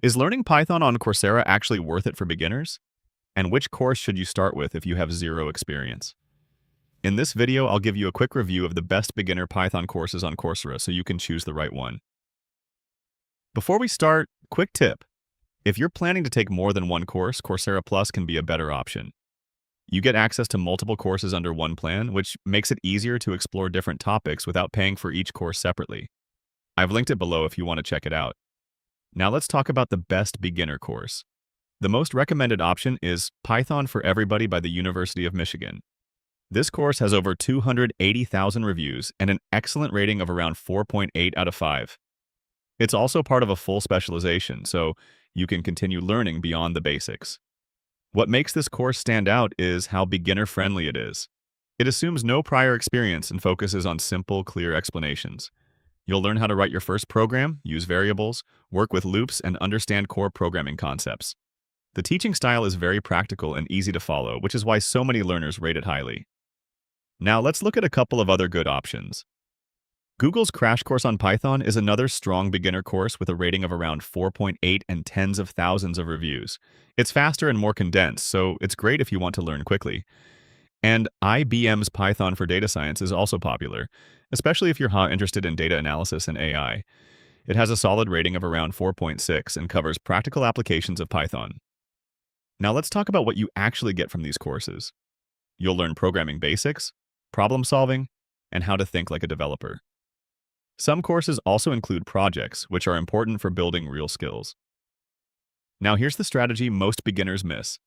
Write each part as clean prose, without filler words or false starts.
Is learning Python on Coursera actually worth it for beginners? And which course should you start with if you have zero experience? In this video, I'll give you a quick review of the best beginner Python courses on Coursera so you can choose the right one. Before we start, quick tip. If you're planning to take more than one course, Coursera Plus can be a better option. You get access to multiple courses under one plan, which makes it easier to explore different topics without paying for each course separately. I've linked it below if you want to check it out. Now let's talk about the best beginner course. The most recommended option is Python for Everybody by the University of Michigan. This course has over 280,000 reviews and an excellent rating of around 4.8 out of 5. It's also part of a full specialization, so you can continue learning beyond the basics. What makes this course stand out is how beginner-friendly it is. It assumes no prior experience and focuses on simple, clear explanations. You'll learn how to write your first program, use variables, work with loops, and understand core programming concepts. The teaching style is very practical and easy to follow, which is why so many learners rate it highly. Now let's look at a couple of other good options. Google's Crash Course on Python is another strong beginner course with a rating of around 4.8 and tens of thousands of reviews. It's faster and more condensed, so it's great if you want to learn quickly. And IBM's Python for Data Science is also popular, especially if you're interested in data analysis and AI. It has a solid rating of around 4.6 and covers practical applications of Python. Now let's talk about what you actually get from these courses. You'll learn programming basics, problem solving, and how to think like a developer. Some courses also include projects, which are important for building real skills. Now here's the strategy most beginners miss.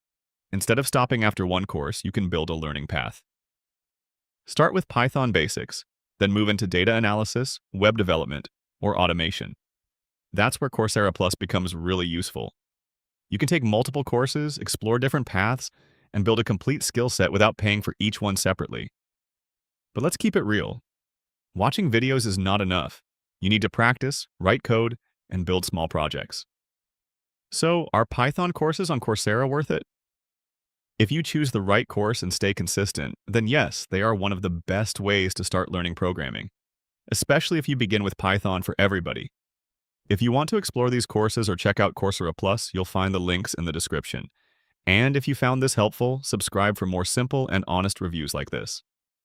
Instead of stopping after one course, you can build a learning path. Start with Python basics, then move into data analysis, web development, or automation. That's where Coursera Plus becomes really useful. You can take multiple courses, explore different paths, and build a complete skill set without paying for each one separately. But let's keep it real. Watching videos is not enough. You need to practice, write code, and build small projects. So, are Python courses on Coursera worth it? If you choose the right course and stay consistent, then yes, they are one of the best ways to start learning programming, especially if you begin with Python for Everybody. If you want to explore these courses or check out Coursera Plus, you'll find the links in the description. And if you found this helpful, subscribe for more simple and honest reviews like this.